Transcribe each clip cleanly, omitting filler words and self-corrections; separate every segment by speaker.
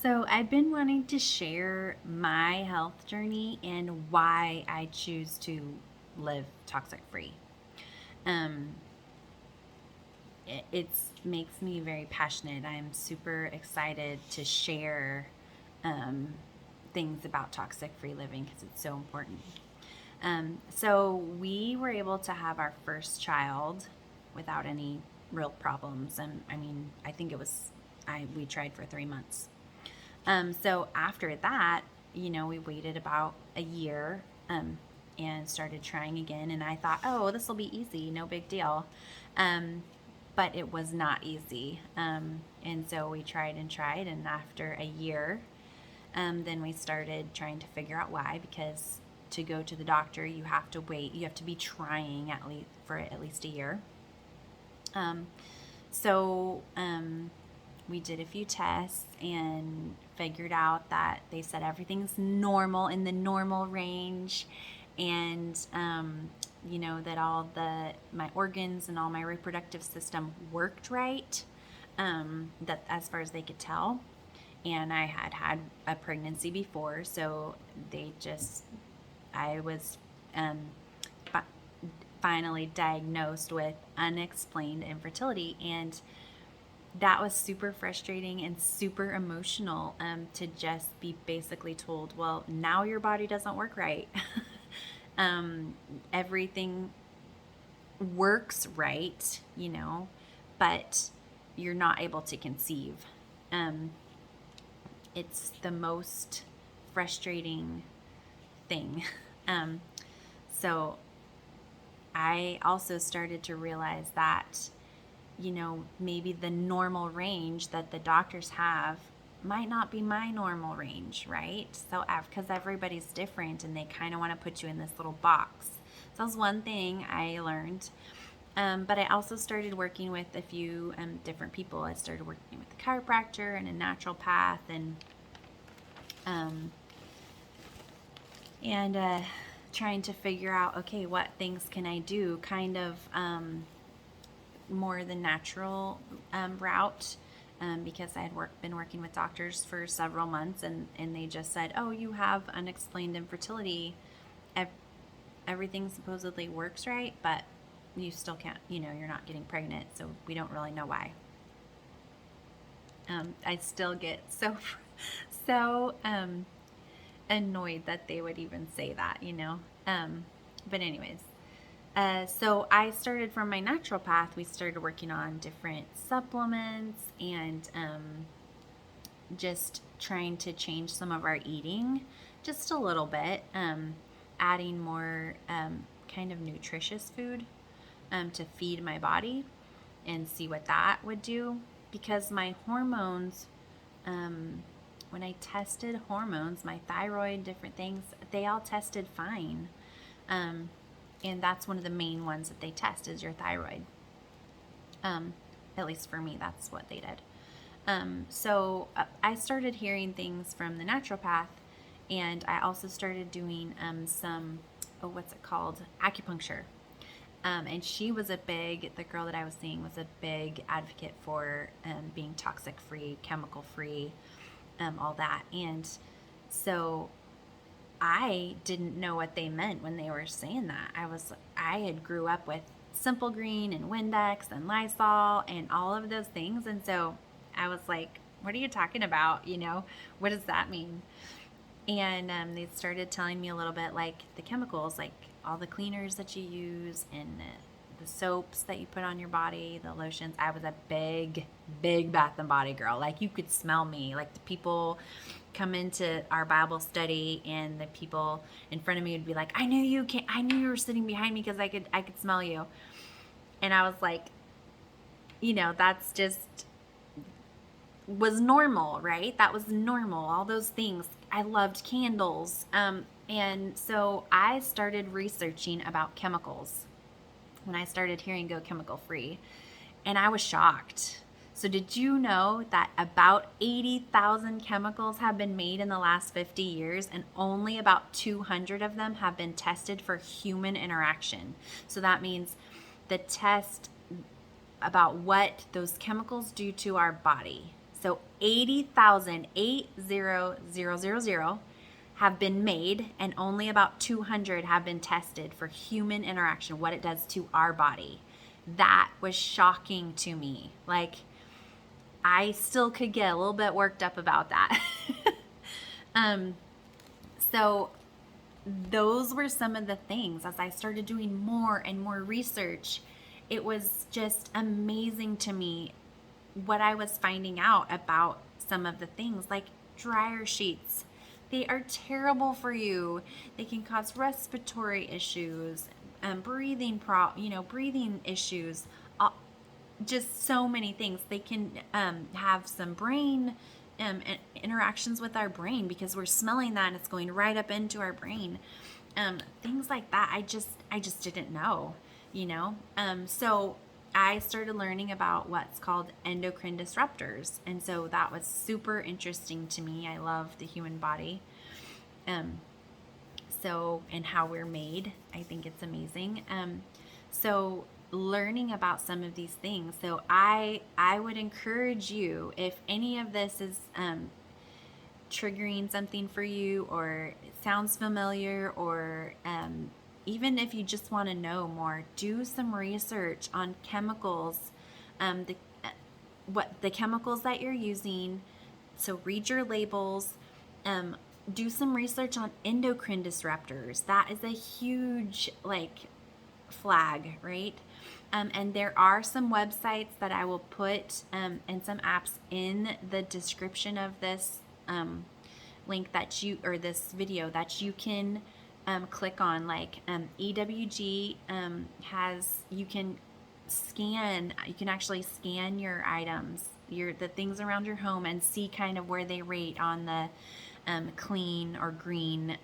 Speaker 1: So, I've been wanting to share my health journey and why I choose to live toxic free. Um, it makes me very passionate. I'm super excited to share um, things about toxic free living because it's so important. So, we were able to have our first child without any real problems. And I mean, I think it was, we tried for 3 months. So after that, we waited about a year and started trying again. And I thought, oh, this will be easy, no big deal. Um, but it was not easy. And so we tried and tried. And after a year, then we started trying to figure out why, because to go to the doctor, you have to wait. You have to be trying at least a year. Um, so we did a few tests and figured out that they said everything's normal in the normal range, and that all the my organs and all my reproductive system worked right. That as far as they could tell, and I had had a pregnancy before, so they just I was um, finally diagnosed with unexplained infertility. And that was super frustrating and super emotional, to just be basically told, well, now your body doesn't work right. Everything works right, but you're not able to conceive. Um, it's the most frustrating thing. Um, so I also started to realize that, maybe the normal range that the doctors have might not be my normal range, right? So, because everybody's different and they kind of want to put you in this little box. So, that was one thing I learned. But I also started working with a few different people. I started working with a chiropractor and a naturopath, um, and trying to figure out, okay, what things can I do, kind of more the natural route, because I had been working with doctors for several months, and they just said, oh, you have unexplained infertility. Everything supposedly works right, but you still can't, you're not getting pregnant, so we don't really know why. I still get so annoyed that they would even say that. But anyways, so I started from my naturopath. We started working on different supplements and just trying to change some of our eating just a little bit, adding more kind of nutritious food to feed my body and see what that would do. Because my hormones, when I tested hormones, my thyroid, different things, they all tested fine. And that's one of the main ones that they test is your thyroid. At least for me, that's what they did. So I started hearing things from the naturopath, and I also started doing some, what's it called? Acupuncture. And she was the girl that I was seeing was a big advocate for being toxic free, chemical free, all that. And so I didn't know what they meant when they were saying that. I had grew up with Simple Green and Windex and Lysol and all of those things. And so I was like, what are you talking about? What does that mean? And they started telling me a little bit, like the chemicals, like all the cleaners that you use and the soaps that you put on your body, the lotions. I was a big, big Bath and Body girl. Like, you could smell me. Like, the people come into our Bible study, and the people in front of me would be like, I knew you were sitting behind me because I could smell you. And I was like, that's just was normal, right? That was normal. All those things. I loved candles. And so I started researching about chemicals when I started hearing go chemical free, and I was shocked. So did you know that about 80,000 chemicals have been made in the last 50 years, and only about 200 of them have been tested for human interaction? So that means the test about what those chemicals do to our body. So 80,000, 80,000 have been made, and only about 200 have been tested for human interaction, what it does to our body. That was shocking to me. Like, I still could get a little bit worked up about that. So those were some of the things as I started doing more and more research. It was just amazing to me what I was finding out about some of the things, like dryer sheets. They are terrible for you. They can cause respiratory issues, breathing issues, just so many things. They can have some brain interactions with our brain because we're smelling that and it's going right up into our brain. Things like that. I just didn't know, So I started learning about what's called endocrine disruptors, and so that was super interesting to me. I love the human body, and how we're made. I think it's amazing. So learning about some of these things. So I would encourage you, if any of this is triggering something for you, or it sounds familiar, or even if you just want to know more, do some research on chemicals, the chemicals that you're using. So read your labels. Do some research on endocrine disruptors. That is a huge flag, right? And there are some websites that I will put and some apps in the description of this link or this video that you can click on. EWG you can actually scan your items, the things around your home, and see kind of where they rate on the clean or green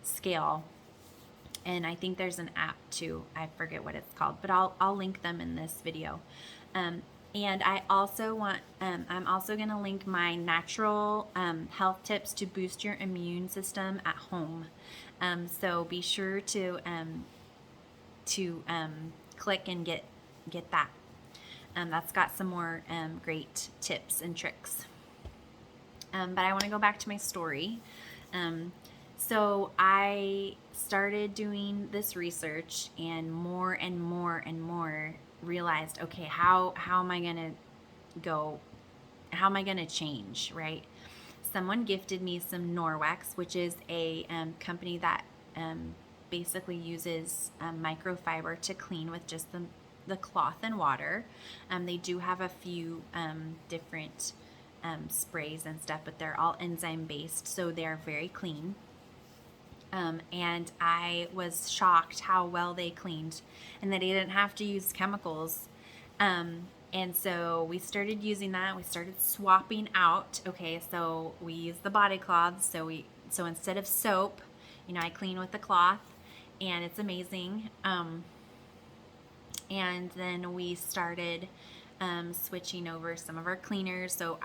Speaker 1: scale. And I think there's an app too. I forget what it's called, but I'll link them in this video. And I also I'm also going to link my natural health tips to boost your immune system at home. So be sure to click and get that. That's got some more great tips and tricks. But I want to go back to my story. So I started doing this research, and more and more realized, okay, how am I going to change, right? Someone gifted me some Norwex, which is a company that basically uses microfiber to clean with just the cloth and water. They do have a few different sprays and stuff, but they're all enzyme based, so they're very clean. And I was shocked how well they cleaned, and that I didn't have to use chemicals. And so we started using that. We started swapping out. Okay, so we use the body cloths. So instead of soap, I clean with the cloth, and it's amazing. And then we started switching over some of our cleaners. So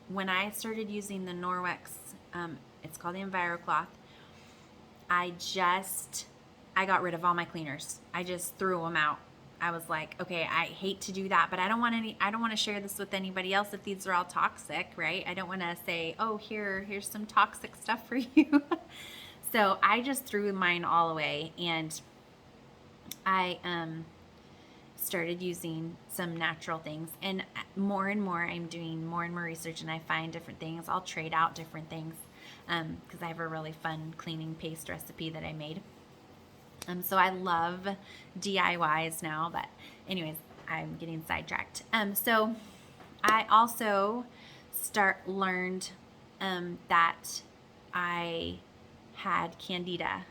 Speaker 1: when I started using the Norwex, it's called the EnviroCloth, I got rid of all my cleaners. I just threw them out. I was like, okay, I hate to do that, but I don't want to share this with anybody else if these are all toxic, right? I don't want to say, oh, here's some toxic stuff for you. So I just threw mine all away, and I started using some natural things, and more I'm doing more and more research, and I find different things. I'll trade out different things because I have a really fun cleaning paste recipe that I made. So I love DIYs now, but anyways, I'm getting sidetracked. So I also learned that I had candida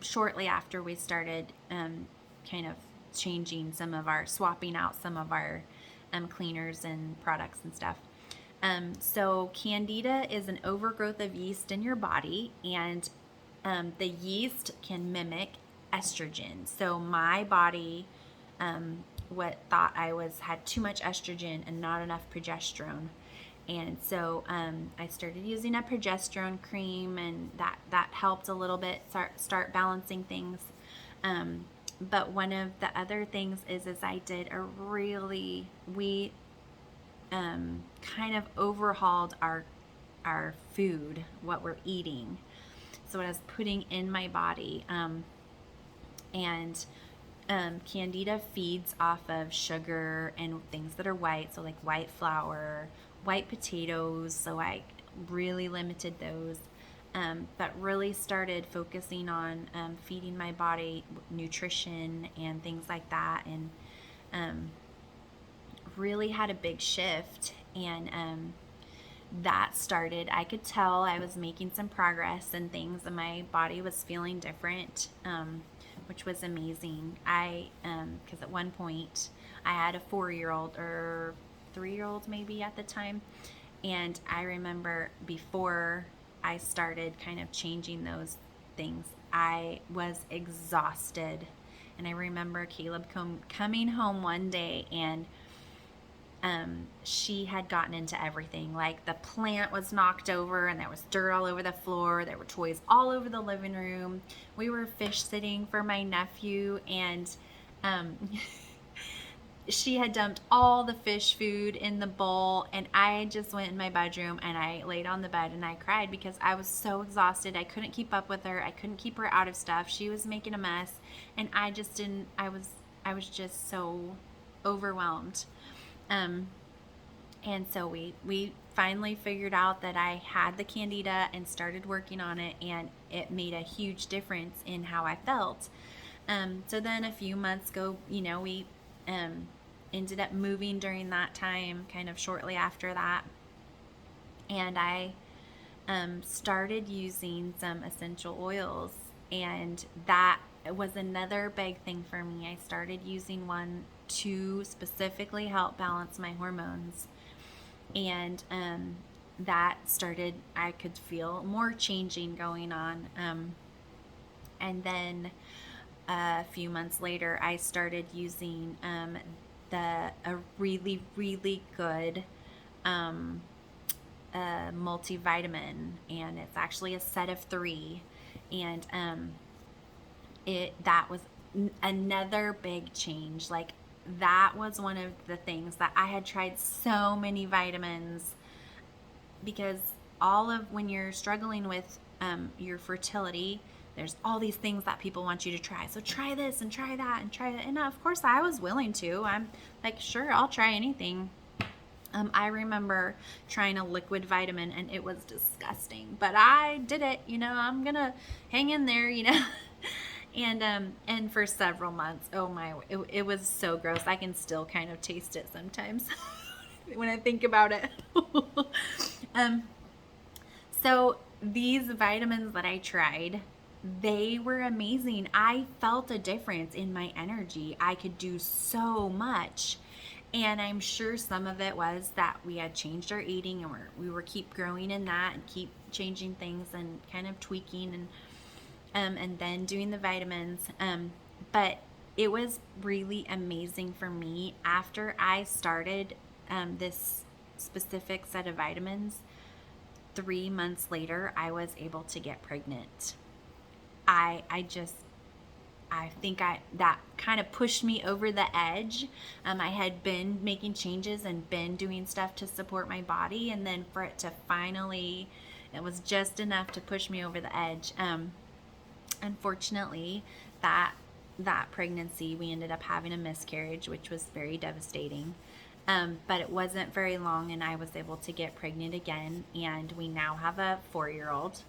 Speaker 1: shortly after we started kind of swapping out some of our cleaners and products and stuff. So candida is an overgrowth of yeast in your body, and the yeast can mimic estrogen. So my body thought I had too much estrogen and not enough progesterone. And so I started using a progesterone cream, and that helped a little bit start balancing things. But one of the other things is I did kind of overhauled our food, what we're eating. So what I was putting in my body. And Candida feeds off of sugar and things that are white, so like white flour, white potatoes. So I really limited those, but really started focusing on feeding my body nutrition and things like that, and um, really had a big shift. And that started, I could tell I was making some progress and things, and my body was feeling different, which was amazing. Because at one point I had a 4-year old or 3-year old maybe at the time, and I remember before I started kind of changing those things, I was exhausted. And I remember Caleb coming home one day, and she had gotten into everything. Like, the plant was knocked over and there was dirt all over the floor. There were toys all over the living room. We were fish sitting for my nephew, and um, she had dumped all the fish food in the bowl. And I just went in my bedroom and I laid on the bed and I cried because I was so exhausted. I couldn't keep up with her. I couldn't keep her out of stuff. She was making a mess, and I just didn't. I was just so overwhelmed. Um, and so we finally figured out that I had the candida and started working on it, and it made a huge difference in how I felt. So then a few months ago, we ended up moving during that time, kind of shortly after that, and I started using some essential oils, and that was another big thing for me. I started using one to specifically help balance my hormones, and that started, I could feel more changing going on. And then a few months later, I started using a really, really good multivitamin, and it's actually a set of 3, and that was another big change. Like, that was one of the things that I had tried so many vitamins, because when you're struggling with your fertility, there's all these things that people want you to try. So try this and try that and try that. And of course I was willing to. I'm like, sure, I'll try anything. I remember trying a liquid vitamin, and it was disgusting, but I did it. I'm gonna hang in there. And for several months, oh my, it was so gross. I can still kind of taste it sometimes when I think about it. So these vitamins that I tried, they were amazing. I felt a difference in my energy. I could do so much. And I'm sure some of it was that we had changed our eating, and we were keep growing in that and keep changing things and kind of tweaking, and then doing the vitamins. But it was really amazing for me after I started this specific set of vitamins. 3 months later, I was able to get pregnant. I think that kind of pushed me over the edge. I had been making changes and been doing stuff to support my body, and then for it to finally, it was just enough to push me over the edge. Unfortunately, that pregnancy, we ended up having a miscarriage, which was very devastating. But it wasn't very long, and I was able to get pregnant again, and we now have a 4-year-old.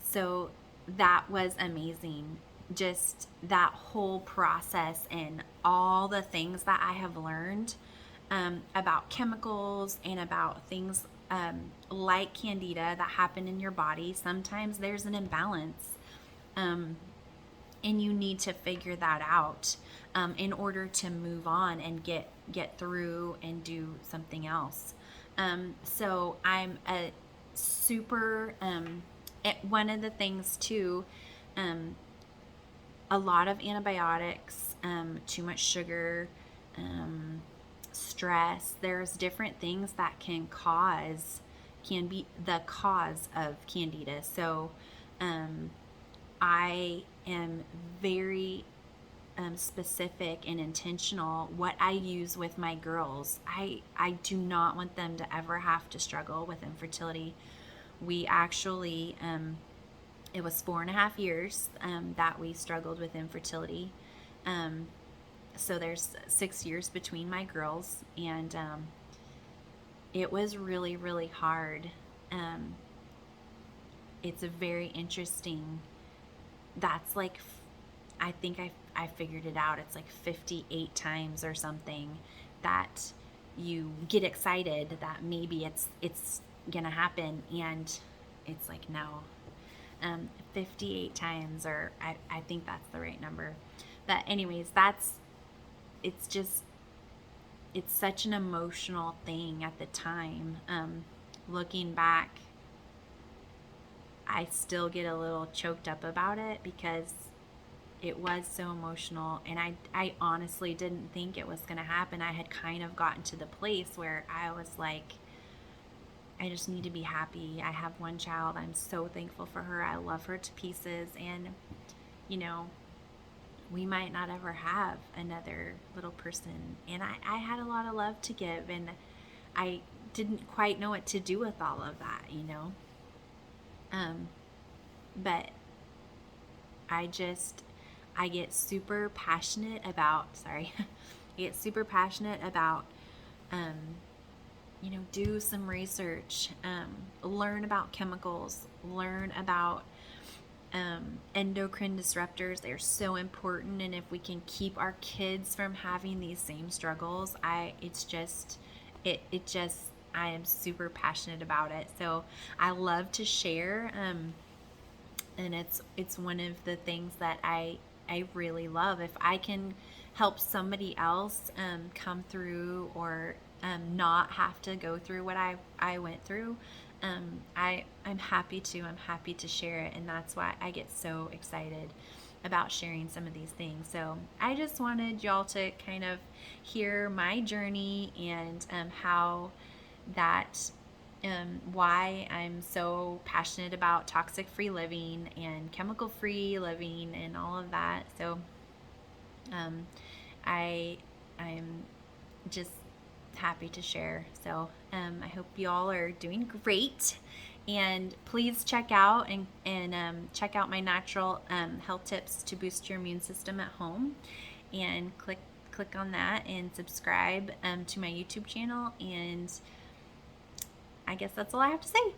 Speaker 1: So that was amazing. Just that whole process and all the things that I have learned about chemicals and about things like candida that happen in your body. Sometimes there's an imbalance, and you need to figure that out in order to move on and get through and do something else. So I'm a super one of the things too, a lot of antibiotics, too much sugar, stress. There's different things that can be the cause of candida. So I am very specific and intentional what I use with my girls. I do not want them to ever have to struggle with infertility. We actually, it was 4.5 years that we struggled with infertility. So there's 6 years between my girls, and it was really, really hard. It's a very interesting, that's like, I think I figured it out. It's like 58 times or something that you get excited that maybe it's gonna happen, and it's like no. 58 times, or I think that's the right number. But anyways, it's just, it's such an emotional thing at the time. Looking back, I still get a little choked up about it because it was so emotional, and I honestly didn't think it was going to happen. I had kind of gotten to the place where I was like, I just need to be happy. I have one child. I'm so thankful for her. I love her to pieces. And, you know, we might not ever have another little person. And I had a lot of love to give, and I didn't quite know what to do with all of that, you know. But I get super passionate about, I get super passionate about, do some research, learn about chemicals, learn about endocrine disruptors. They're so important, and if we can keep our kids from having these same struggles, I am super passionate about it. So I love to share, and it's one of the things that I really love. If I can help somebody else come through, or not have to go through what I went through, I'm happy to share it, and that's why I get so excited about sharing some of these things. So I just wanted y'all to kind of hear my journey, and how that why I'm so passionate about toxic free living and chemical free living and all of that. So I'm just happy to share. So I hope you all are doing great, and please check out check out my natural health tips to boost your immune system at home, and click on that and subscribe to my YouTube channel. And I guess that's all I have to say.